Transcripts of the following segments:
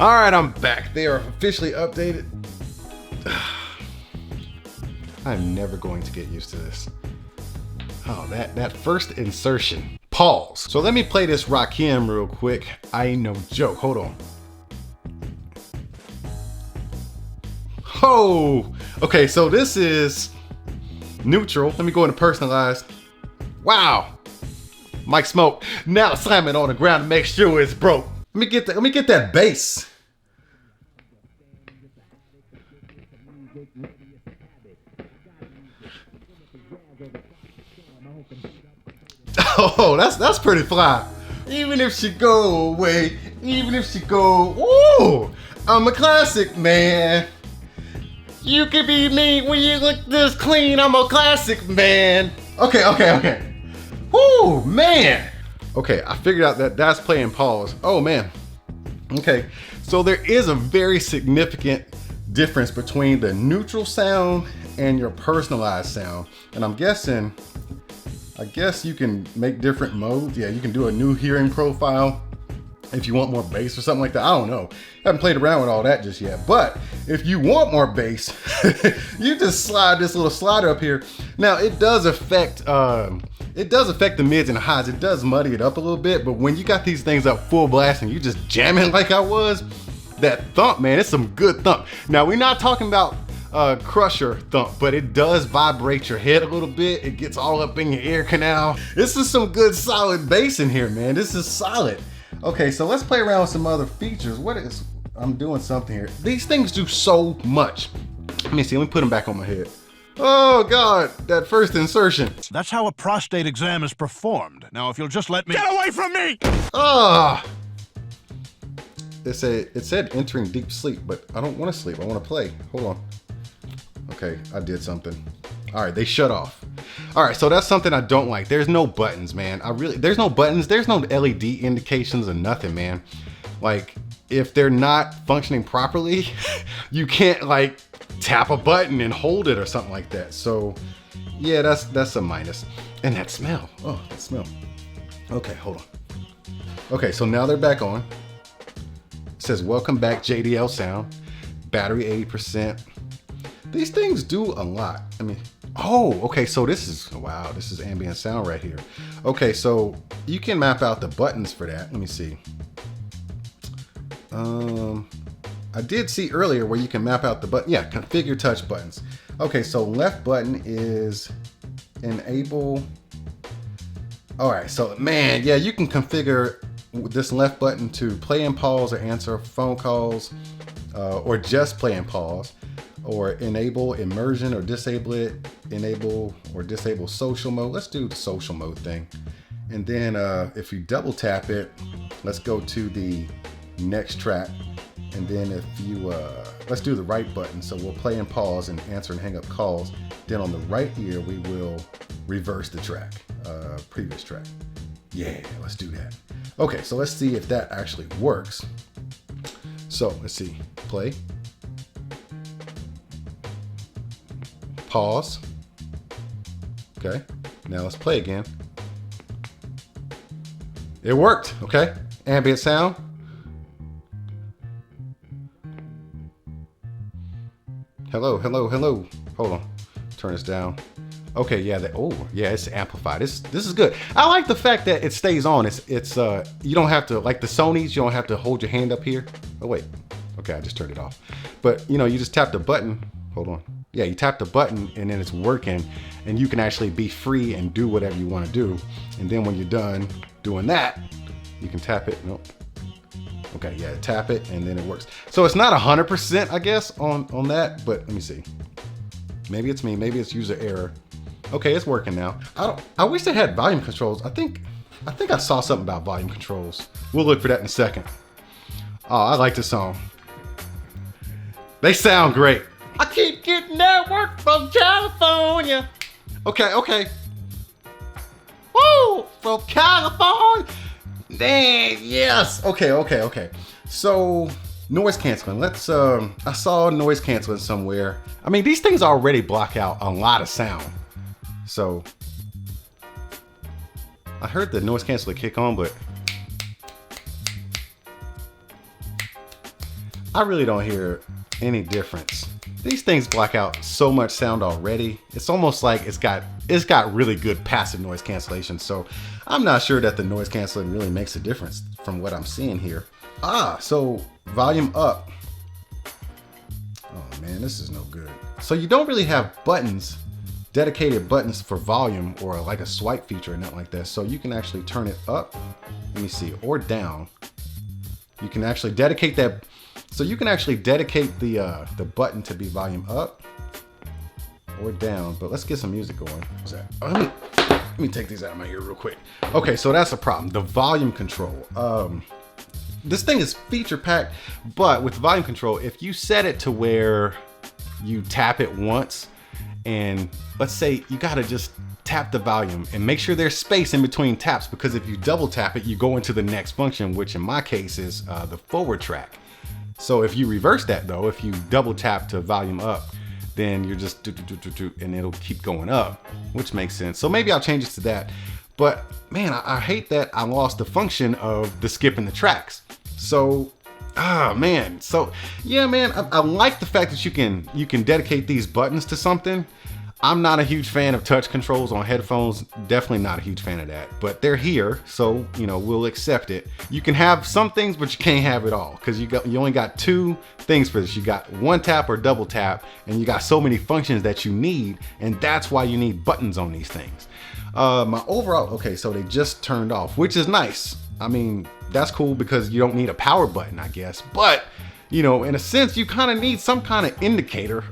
All right, I'm back. They are officially updated. I'm never going to get used to this. Oh, that first insertion. Pause. So let me play this Rakim real quick. I ain't no joke. Hold on. Oh, okay, so this is neutral. Let me go into personalized. Wow. Mike Smoke. Now slam it on the ground to make sure it's broke. Let me get that bass. Oh, that's pretty fly. Even if she go away, even if she go, ooh, I'm a classic man. You can be me when you look this clean. I'm a classic man. Okay. Woo, man. Okay, I figured out that that's playing pause. Oh man. Okay, so there is a very significant difference between the neutral sound and your personalized sound. And I guess you can make different modes. Yeah, you can do a new hearing profile if you want more bass or something like that. I don't know. I haven't played around with all that just yet. But if you want more bass, you just slide this little slider up here. Now it does affect the mids and the highs. It does muddy it up a little bit, but when you got these things up full blast and you just jamming like I was, that thump, man, it's some good thump. Now we're not talking about crusher thump, but it does vibrate your head a little bit. It gets all up in your ear canal. This is some good solid bass in here, man. This is solid. Okay, so let's play around with some other features. I'm doing something here. These things do so much. Let me see, let me put them back on my head. Oh God, that first insertion. That's how a prostate exam is performed. Now, if you'll just let me— Get away from me! Ah! It said entering deep sleep, but I don't want to sleep. I want to play. Hold on. Okay, I did something. All right, they shut off. All right, so that's something I don't like. There's no buttons, man. There's no buttons. There's no LED indications or nothing, man. Like, if they're not functioning properly, you can't like tap a button and hold it or something like that. So yeah, that's a minus. And that smell. Oh, that smell. Okay, hold on. Okay, so now they're back on. It says welcome back JDL sound. Battery 80%. These things do a lot. I mean, oh, okay, so this is ambient sound right here. Okay, so you can map out the buttons for that. Let me see. I did see earlier where you can map out the button. Yeah, configure touch buttons. Okay, so left button is enable. All right, so man, yeah, you can configure this left button to play and pause or answer phone calls, or just play and pause, or enable immersion or disable it, enable or disable social mode. Let's do the social mode thing. And then if you double tap it, let's go to the next track. And then if you, let's do the right button. So we'll play and pause and answer and hang up calls. Then on the right ear, we will reverse the track, previous track. Yeah, let's do that. Okay, so let's see if that actually works. So let's see, play. Pause. Okay, now let's play again. It worked, okay? Ambient sound. Hello. Hold on, turn this down. Okay, yeah, it's amplified. This is good. I like the fact that it stays on. It's you don't have to, like the Sonys, you don't have to hold your hand up here. Oh wait, okay, I just turned it off. But you know, you just tap the button. Hold on. Yeah, you tap the button and then it's working, and you can actually be free and do whatever you want to do. And then when you're done doing that, you can tap it. Nope. Okay, yeah, tap it and then it works. So it's not 100%, I guess, on that, but let me see. Maybe it's me, maybe it's user error. Okay, it's working now. I wish they had volume controls. I think I saw something about volume controls. We'll look for that in a second. Oh, I like this song. They sound great. I keep getting that work from California. Okay. Woo, from California. Dang, yes. Okay. So noise canceling. Let's I saw noise canceling somewhere. I mean, these things already block out a lot of sound. So I heard the noise canceling kick on, but I really don't hear any difference. These things block out so much sound already. It's almost like it's got really good passive noise cancellation. So I'm not sure that the noise canceling really makes a difference from what I'm seeing here. So volume up. Oh man, this is no good. So you don't really have buttons, dedicated buttons for volume or like a swipe feature or nothing like that. So you can actually turn it up, let me see, or down. You can actually dedicate that. So you can actually dedicate the button to be volume up or down, but let's get some music going. What's that? Oh, let me take these out of my ear real quick. Okay, so that's a problem. The volume control. This thing is feature packed, but with volume control, if you set it to where you tap it once, and let's say you gotta just tap the volume and make sure there's space in between taps, because if you double tap it, you go into the next function, which in my case is the forward track. So if you reverse that though, if you double tap to volume up, then you're just and it'll keep going up, which makes sense. So maybe I'll change it to that. But man, I hate that I lost the function of the skipping the tracks. So, man. So yeah, man, I like the fact that you can dedicate these buttons to something. I'm not a huge fan of touch controls on headphones. Definitely not a huge fan of that, but they're here. So, we'll accept it. You can have some things, but you can't have it all, because you only got two things for this. You got one tap or double tap, and you got so many functions that you need. And that's why you need buttons on these things. My overall, okay, so they just turned off, which is nice. I mean, that's cool because you don't need a power button, I guess. But, in a sense, you kind of need some kind of indicator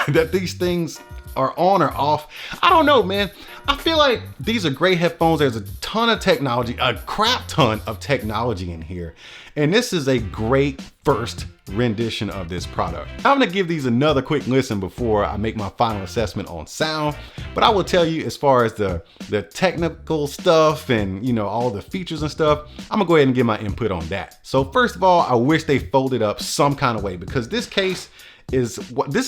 that these things are on or off. I don't know, man. I feel like these are great headphones. There's a ton of technology, a crap ton of technology in here. And this is a great first rendition of this product. I'm gonna give these another quick listen before I make my final assessment on sound. But I will tell you, as far as the technical stuff and all the features and stuff, I'm gonna go ahead and give my input on that. So first of all, I wish they folded up some kind of way, because this case this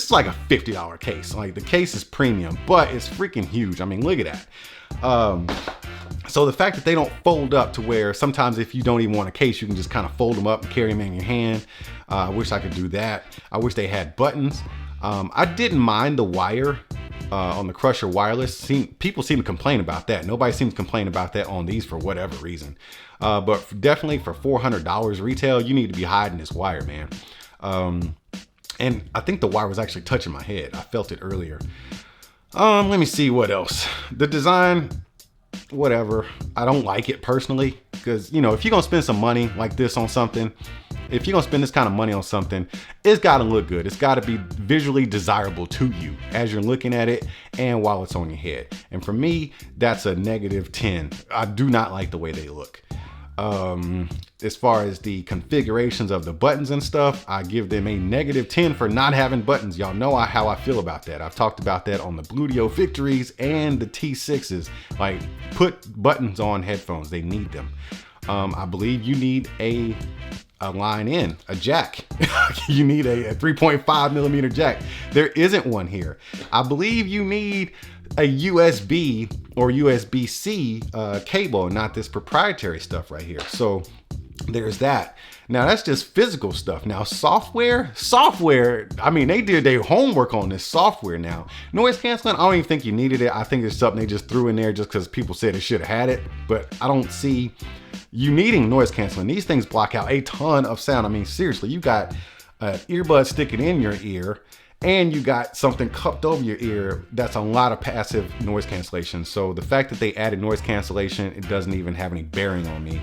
is like a $50 case. Like, the case is premium, but it's freaking huge. I mean, look at that. So the fact that they don't fold up to where sometimes if you don't even want a case, you can just kind of fold them up and carry them in your hand. I wish I could do that. I wish they had buttons. I didn't mind the wire on the Crusher wireless. People seem to complain about that. Nobody seems to complain about that on these for whatever reason. But definitely for $400 retail, you need to be hiding this wire, man. And I think the wire was actually touching my head. I felt it earlier. Let me see what else. The design, whatever. I don't like it personally, because if you're gonna spend some money like this on something, if you're gonna spend this kind of money on something, it's gotta look good. It's gotta be visually desirable to you as you're looking at it and while it's on your head. And for me, that's a -10. I do not like the way they look. As far as the configurations of the buttons and stuff, I give them a -10 for not having buttons. Y'all know how I feel about that. I've talked about that on the Bluetooth Victories and the T6s. Like, put buttons on headphones. They need them. I believe you need a line in, a jack. You need a 3.5 millimeter jack. There isn't one here. I believe you need a USB or USB-C cable, not this proprietary stuff right here. So there's that. Now that's just physical stuff. Now software, I mean, they did their homework on this software. Now noise canceling, I don't even think you needed it. I think it's something they just threw in there just because people said it should have had it, but I don't see you needing noise canceling. These things block out a ton of sound. I mean, seriously, you got an earbud sticking in your ear and you got something cupped over your ear. That's a lot of passive noise cancellation. So the fact that they added noise cancellation, it doesn't even have any bearing on me.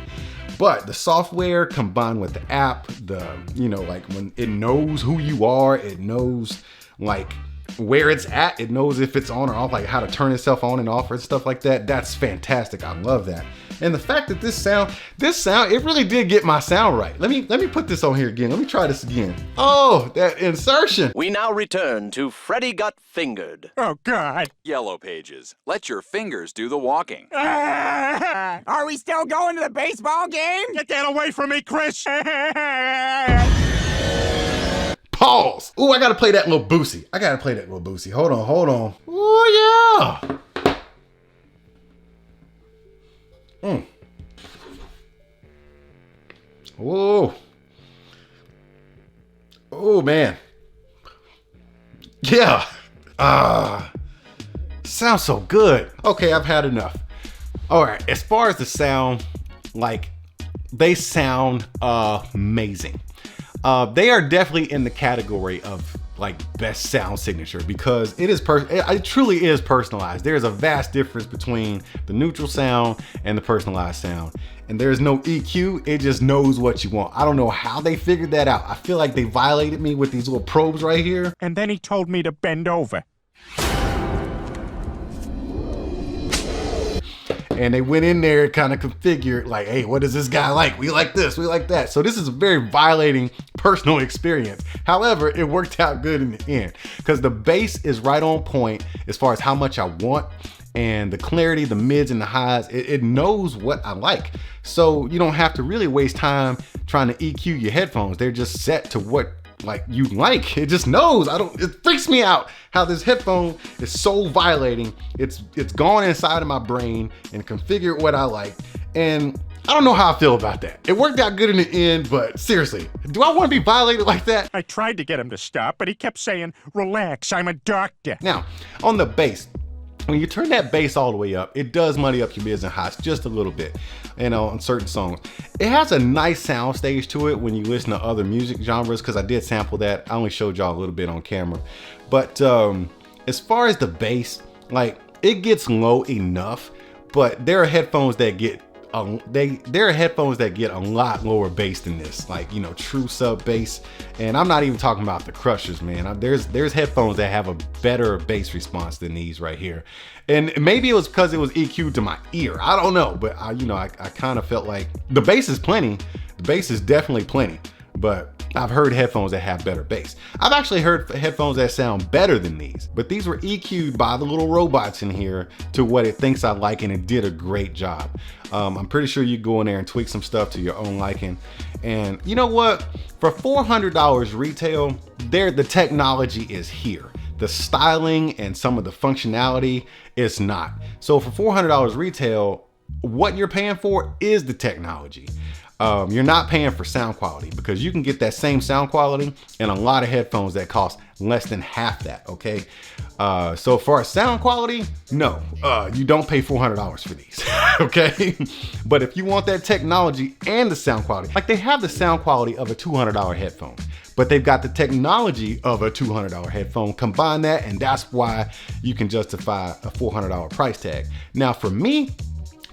But the software combined with the app, like when it knows who you are, it knows like where it's at, it knows if it's on or off, like how to turn itself on and off and stuff like that. That's fantastic. I love that. And the fact that this sound, it really did get my sound right. Let me put this on here again. Let me try this again. Oh, that insertion. We now return to Freddy Got Fingered. Oh, God. Yellow Pages. Let your fingers do the walking. Are we still going to the baseball game? Get that away from me, Chris. Pause. Ooh, I gotta play that little Boosie. Hold on. Oh yeah. Whoa. Oh man. Yeah. Sounds so good. Okay, I've had enough. All right, as far as the sound, like, they sound amazing. They are definitely in the category of like best sound signature because it truly is personalized. There's a vast difference between the neutral sound and the personalized sound. And there's no EQ, it just knows what you want. I don't know how they figured that out. I feel like they violated me with these little probes right here. And then he told me to bend over. And they went in there and kind of configured like, hey, what does this guy like? We like this, we like that. So this is a very violating personal experience. However, it worked out good in the end because the bass is right on point as far as how much I want. And the clarity, the mids and the highs, it knows what I like. So you don't have to really waste time trying to EQ your headphones. They're just set to what like you like. It just knows. It freaks me out how this headphone is so violating. It's gone inside of my brain and configured what I like. And I don't know how I feel about that. It worked out good in the end, but seriously, do I want to be violated like that? I tried to get him to stop, but he kept saying, relax, I'm a doctor. Now, on the bass, when you turn that bass all the way up, it does muddy up your mids and highs just a little bit, you know, on certain songs. It has a nice sound stage to it when you listen to other music genres, because I did sample that. I only showed y'all a little bit on camera. But as far as the bass, like, it gets low enough, but there are headphones that get there are headphones that get a lot lower bass than this, like, you know, true sub bass. And I'm not even talking about the crushers, man. There's headphones that have a better bass response than these right here. And maybe it was because it was EQ'd to my ear. I don't know, but I kind of felt like the bass is plenty. The bass is definitely plenty, but I've heard headphones that have better bass. I've actually heard headphones that sound better than these, but these were EQ'd by the little robots in here to what it thinks I like, and it did a great job. I'm pretty sure you go in there and tweak some stuff to your own liking. And you know what? For $400 retail, the technology is here. The styling and some of the functionality is not. So for $400 retail, what you're paying for is the technology. You're not paying for sound quality, because you can get that same sound quality in a lot of headphones that cost less than half that, okay? So for sound quality, no, you don't pay $400 for these, okay? But if you want that technology and the sound quality, like, they have the sound quality of a $200 headphone, but they've got the technology of a $200 headphone. Combine that, and that's why you can justify a $400 price tag. Now for me,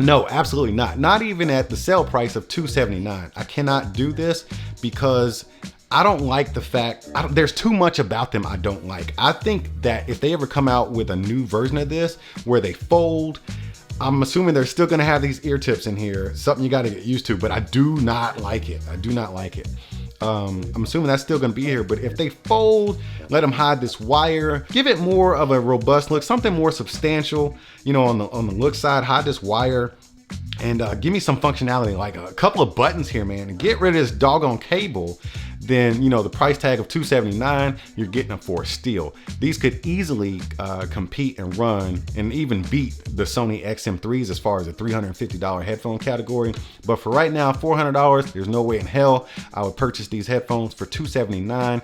no, absolutely not. Not even at the sale price of $279. I cannot do this because I don't like the fact, there's too much about them I don't like. I think that if they ever come out with a new version of this where they fold, I'm assuming they're still gonna have these ear tips in here, something you gotta get used to, but I do not like it. I do not like it. I'm assuming that's still gonna be here, but if they fold, let them hide this wire, give it more of a robust look, something more substantial, you know, on the look side, hide this wire, and give me some functionality, like a couple of buttons here, man, and get rid of this doggone cable. Then, you know, the price tag of $279, you're getting them for a steal. These could easily compete and run and even beat the Sony XM3s as far as the $350 headphone category. But for right now, $400, there's no way in hell I would purchase these headphones for $279.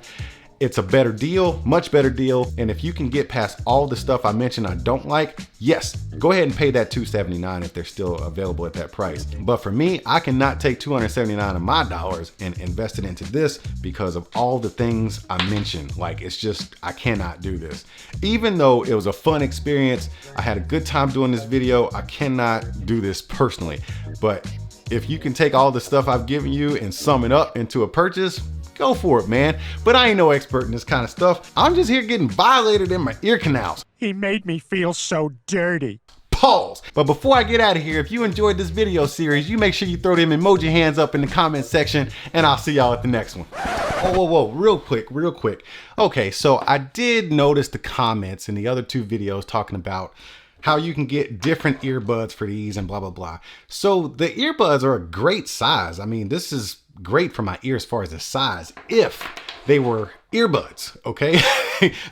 It's a better deal, much better deal. And if you can get past all the stuff I mentioned I don't like, yes, go ahead and pay that $279 if they're still available at that price. But for me, I cannot take $279 of my dollars and invest it into this because of all the things I mentioned. Like, it's just, I cannot do this. Even though it was a fun experience, I had a good time doing this video, I cannot do this personally. But if you can take all the stuff I've given you and sum it up into a purchase, go for it, man. But I ain't no expert in this kind of stuff. I'm just here getting violated in my ear canals. He made me feel so dirty. Pause. But before I get out of here, if you enjoyed this video series, you make sure you throw them emoji hands up in the comment section, and I'll see y'all at the next one. Whoa, real quick. Okay, so I did notice the comments in the other two videos talking about how you can get different earbuds for these and blah, blah, blah. So the earbuds are a great size. I mean, this is great for my ear as far as the size, if they were earbuds, okay?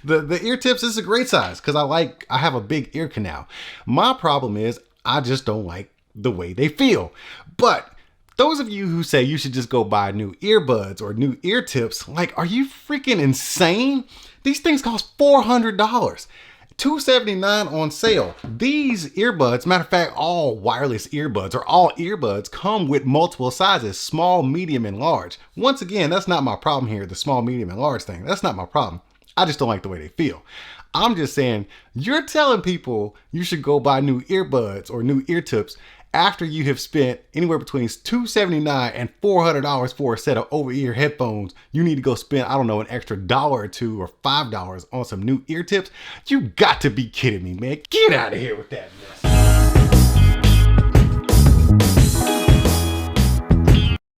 the ear tips is a great size because I have a big ear canal. My problem is I just don't like the way they feel. But Those of you who say you should just go buy new earbuds or new ear tips, like, are you freaking insane? These things cost $400. $279 on sale. These earbuds, matter of fact, all wireless earbuds or all earbuds come with multiple sizes, small, medium, and large. Once again, that's not my problem here, the small, medium, and large thing. That's not my problem. I just don't like the way they feel. I'm just saying, you're telling people you should go buy new earbuds or new ear tips after you have spent anywhere between $279 and $400 for a set of over-ear headphones. You need to go spend, I don't know, an extra $1 or $2 or $5 on some new ear tips. You got to be kidding me, man. Get out of here with that mess.